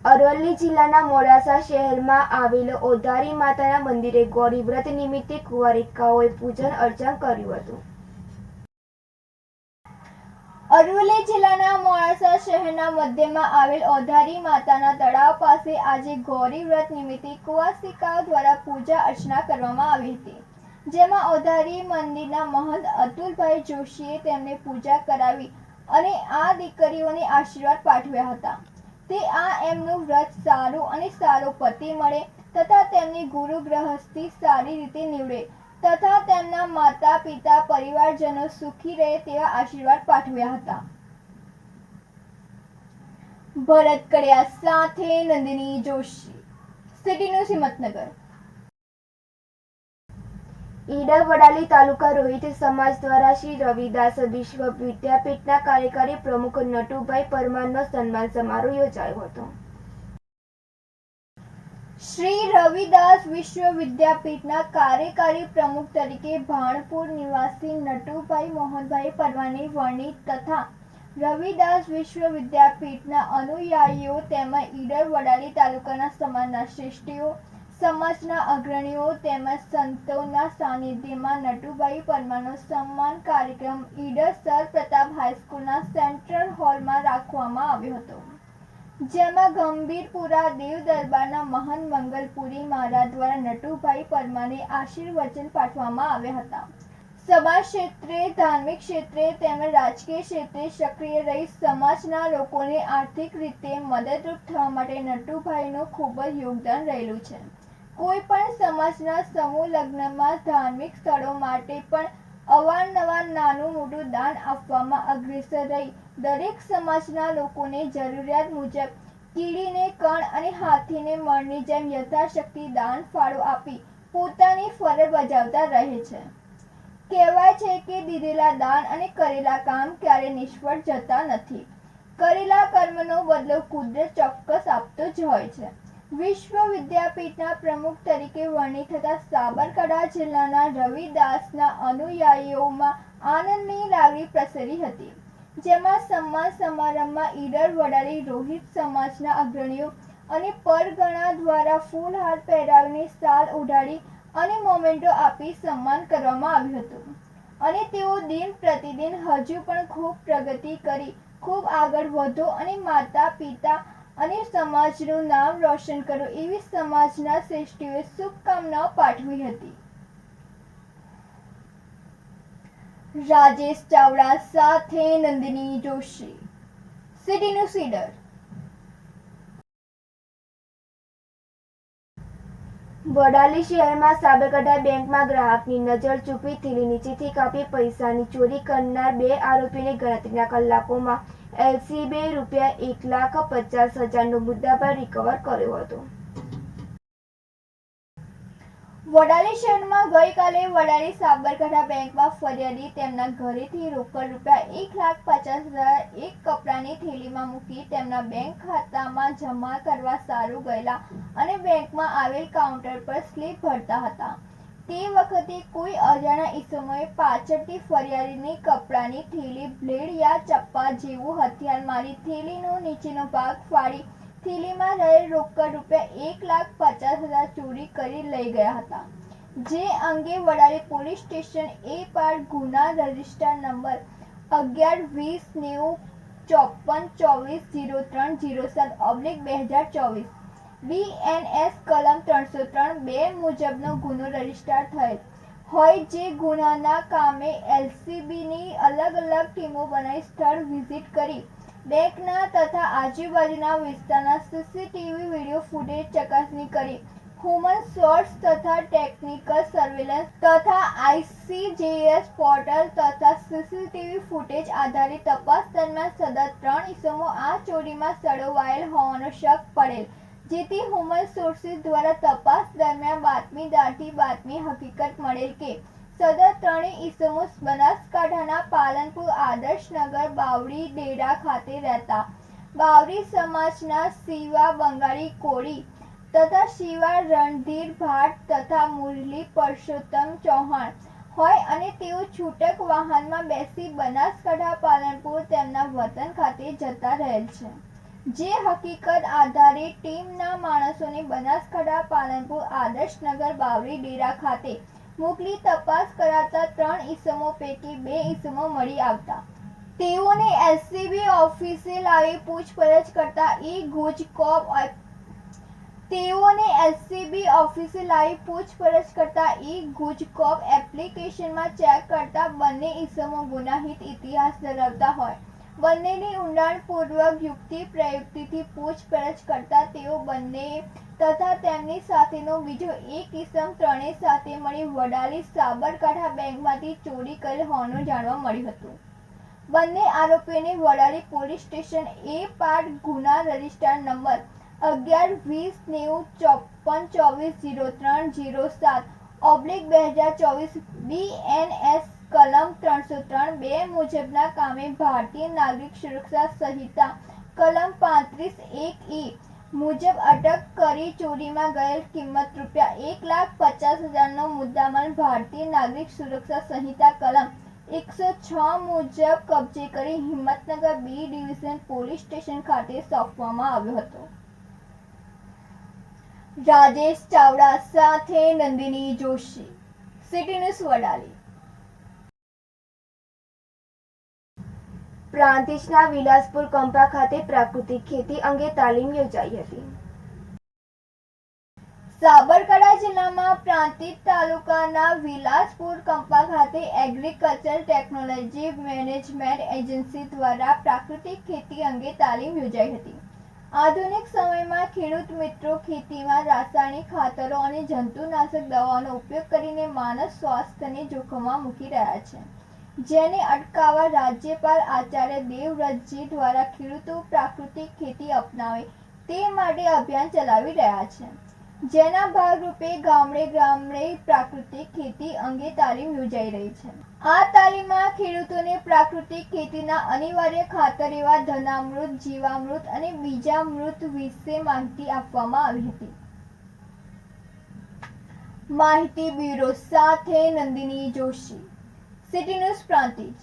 અરવલ્લી જિલ્લાના મોડાસા શહેરમાં આવેલ ઓધારી માતાના મંદિરે ગૌરી વ્રત નિમિત્તે કુંવારિકાઓએ પૂજન અર્ચન કર્યું હતું. અરવલ્લી જિલ્લાના મોડાસા શહેરના મધ્યમાં આવેલ ઓધારી માતાના તળાવ પાસે આજે ગૌરી વ્રત નિમિત્તે કુંવારિકાઓ દ્વારા પૂજા અર્ચના કરવામાં આવી હતી, જેમાં ઓધારી મંદિરના મહંત અતુલભાઈ જોશીએ તેમને પૂજા કરાવી અને આ દીકરીઓને આશીર્વાદ પાઠવ્યા હતા. તે એમનું વ્રત સારું અને સારો પતિ મળે તથા તેમની ગુરુ ગ્રહસ્થી સારી રીતે નીવડે તથા તેમના માતા પિતા પરિવારજનો સુખી રહે તેવા આશીર્વાદ પાઠવ્યા હતા. ભરત કડિયા સાથે નંદિની જોશી, સિટી ન્યૂઝ હિંમતનગર. ઈડર વડાલી તાલુકા રોહિત સમાજ દ્વારા શ્રી રવિદાસ વિશ્વ વિદ્યાપીઠના કાર્યકારી પ્રમુખ નટુભાઈ પરમારનો સન્માન સમારોહ યોજાયો હતો. શ્રી રવિદાસ વિશ્વ વિદ્યાપીઠના કાર્યકારી પ્રમુખ તરીકે ભાણપુર નિવાસી નટુભાઈ મોહનભાઈ પરમારની વરણી તથા રવિદાસ વિશ્વ વિદ્યાપીઠના અનુયાયીઓ તેમજ ઈડર વડાલી તાલુકાના સમાજના શ્રેષ્ઠીઓ, સમાજના અગ્રણીઓ તેમજ સંતોના સાનિધ્યમાં નટુભાઈ પરમારનો સન્માન કાર્યક્રમ ઈડર સર પ્રતાપ હાઈસ્કૂલના સેન્ટ્રલ હોલમાં રાખવામાં આવ્યો હતો, જેમાં ગંભીરપુરા દેવ દરબારના મહંત મંગલપુરી મહારાજ દ્વારા નટુભાઈ પરમારને આશીર્વચન પાઠવવામાં આવ્યા હતા. સમાજ ક્ષેત્રે, ધાર્મિક ક્ષેત્રે તેમજ રાજકીય ક્ષેત્રે સક્રિય રહી સમાજના લોકોને આર્થિક રીતે મદદરૂપ થવા માટે નટુભાઈનું ખૂબ જ યોગદાન રહેલું છે. કોઈ પણ સમાજના સમૂહ લગ્નમાં, ધાર્મિક સ્થળો માટે પણ અવારનવાર નાનું મોટું દાન આપવામાં અગ્રેસર રહી દરેક સમાજના લોકોને જરૂરિયાત મુજબ કીડીને કણ અને હાથીને મણની જેમ યથાશક્તિ દાન ફાળો આપી પોતાની ફરજ બજાવતા રહે છે. કહેવાય છે કે દીધેલા દાન અને કરેલા કામ ક્યારે નિષ્ફળ જતા નથી. કરેલા કર્મનો બદલો કુદરત ચોક્કસ આપતો જ હોય છે. વિશ્વ વિદ્યાપીઠના પ્રમુખ તરીકે વરણી થતા સાબરકાંઠા જિલ્લાના રવિદાસના અનુયાયીઓમાં આનંદની લાગણી પ્રસરી હતી, જેમાં સન્માન સમારંભમાં ઈડર વડાલી રોહિત સમાજના અગ્રણીઓ અને પરગણા દ્વારા ફૂલહાર પહેરાવીને શાલ ઓઢાડી અને મોમેન્ટો આપી સન્માન કરવામાં આવ્યું હતું અને તેઓ દિન પ્રતિદિન હજુ પણ ખૂબ પ્રગતિ કરી ખૂબ આગળ વધો અને માતા પિતા અને સમાજનું નામ રોશન કરો એવી સમાજના શ્રેષ્ઠીઓએ શુભકામનાઓ પાઠવી હતી. રાજેશ ચાવડા સાથે નંદિની જોશી, સિટી ન્યૂઝ ઈડર. વડાલી શહેરમાં સાબરકાંઠા બેંકમાં ગ્રાહકની નજર ચૂકી થેલી નીચેથી કાપી પૈસાની ચોરી કરનાર 2 આરોપીને ગણતરીના કલાકોમાં એલસીબે ₹1,50,000નો મુદ્દામાલ રિકવર કર્યો હતો. વડાલી શહેરમાં ગઈકાલે વડાલી સાબરકાંઠા બેંકમાં ફરિયાદી તેમના ઘરેથી રોકડ ₹1,50,000 એક કપડાની થેલીમાં મૂકી તેમના બેંક ખાતામાં જમા કરવા સારું ગયેલા અને બેંકમાં આવેલ કાઉન્ટર પર સ્લીપ ભરતા હતા. તે વખતે કોઈ અજાણ્યા ઈસમોએ પાછળથી ફરિયાદીની કપડાની થેલી બ્લેડ યા ચપ્પા જેવું હથિયાર મારી થેલીનો નીચેનો ભાગ ફાડી થેલીમાં રહેલ રોકડ ₹1,50,000 ચોરી કરી લઈ ગયા હતા, જે અંગે વડાલી પોલીસ સ્ટેશન એ પાર ગુના રજિસ્ટર નંબર 11-20-54-24-03-07/2024 BNS કલમ 303(2) મુજબનો ગુનો રજીસ્ટર થયેલ હોય, જે ગુનાના કામે એલસીબીની અલગ અલગ ટીમો બનાવી સ્થળ વિઝિટ કરી બેંકના તથા આજુબાજુના વિસ્તારના સીસીટીવી વિડીયો ફૂટેજ ચકાસણી કરી હ્યુમન સોર્સ તથા ટેકનિકલ સર્વેલન્સ તથા ICJS પોર્ટલ તથા સીસીટીવી ફૂટેજ આધારિત તપાસ દરમિયાન સદર 3 ઈસમો આ ચોરીમાં સડોવાયેલ હોવાનો શક પડેલ, જેથી હ્યુમન સોર્સિસ દ્વારા તપાસ દરમિયાન બાતમીદારથી બાતમી હકીકત મળેલ કે સદર 3 ઈસમો બનાસકાંઠાના પાલનપુર આદર્શનગર બાવળી ડેરા ખાતે રહેતા બાવરી સમાજના શિવા બંગાળી કોળી તથા શિવા રણધીર ભાટ તથા મુરલી પરસોત્તમ ચૌહાણ હોય અને તેઓ છૂટક વાહનમાં બેસી બનાસકાંઠા પાલનપુર તેમના વતન ખાતે જતા રહેલ છે. જે હકીકત આધારિત ટીમના માણસોને બનાસકાંઠા, પાલનપુર, આદર્શનગર, બાવરી ડેરા ખાતે મોકલી તપાસ કરાતા 3 ઈસમો પૈકી 2 ઈસમો મળી આવતા તેઓને એલસીબી ઓફિસે લાવી પૂછપરછ કરતા ગુજકોપ એપ્લિકેશનમાં ચેક કરતા બંને ઈસમો ગુનાહિત ઇતિહાસ ધરાવતા હોય. બંનેની ઊંડાણપૂર્વક યુક્તિ પ્રયુક્તિથી પૂછપરછ કરતા તેઓ બંને તથા તેમની સાથેનો બીજો એક ઈસમ ત્રણેય સાથે મળી વડાલી સાબરકાંઠા બેંકમાંથી ચોરી કરેલ હોવાનું જાણવા મળ્યું હતું. બંને આરોપીઓને વડાલી પોલીસ સ્ટેશન એ પાર્ટ ગુના રજિસ્ટર નંબર 11-20-94-03-07/2024 BNS કલમ 303(2) મુજબના કામે ભારતીય નાગરિક સુરક્ષા સંહિતા કલમ 35(1)(e) મુજબ અટક કરી ચોરીમાં ગયેલ કિંમત ₹1,50,000નો મુદ્દામાલ ભારતીય નાગરિક સુરક્ષા સંહિતા કલમ 106 મુજબ કબજે કરી Himmatnagar B division police station ખાતે સોંપવામાં આવ્યો હતો. રાજેશ ચાવડા સાથે નંદિની જોશી, સિટી ન્યૂઝ વડાલી. પ્રાંતિજના વિલાસપુર કંપા ખાતે પ્રાકૃતિક ખેતી અંગે તાલીમ યોજાઈ હતી. સાબરકાંઠા જિલ્લામાં પ્રાંતિજ તાલુકાના વિલાસપુર કંપા ખાતે એગ્રીકલ્ચર ટેકનોલોજી મેનેજમેન્ટ એજન્સી દ્વારા પ્રાકૃતિક ખેતી અંગે તાલીમ યોજાઈ હતી. આધુનિક સમયમાં ખેડૂત મિત્રો ખેતીમાં રાસાયણિક ખાતરો અને જંતુનાશક દવાઓનો ઉપયોગ કરીને માનવ સ્વાસ્થ્યને જોખમમાં મૂકી રહ્યા છે, જેને અટકાવવા રાજ્યપાલ આચાર્ય દેવવ્રતજી દ્વારા ખેડૂતો પ્રાકૃતિક ખેતી અપનાવે તે માટે અભિયાન ચલાવી રહ્યા છે, જેના ભાગરૂપે ગામડે ગામડે પ્રાકૃતિક ખેતી અંગે તાલીમ યોજાઈ રહી છે. આ તાલીમમાં ખેડૂતોને પ્રાકૃતિક ખેતીના અનિવાર્ય ખાતર એવા ધનામૃત, જીવામૃત અને બીજામૃત વિશે માહિતી આપવામાં આવી હતી. માહિતી બ્યુરો સાથે નંદિની જોશી, સિટી ન્યૂઝ પ્રાંતિજ.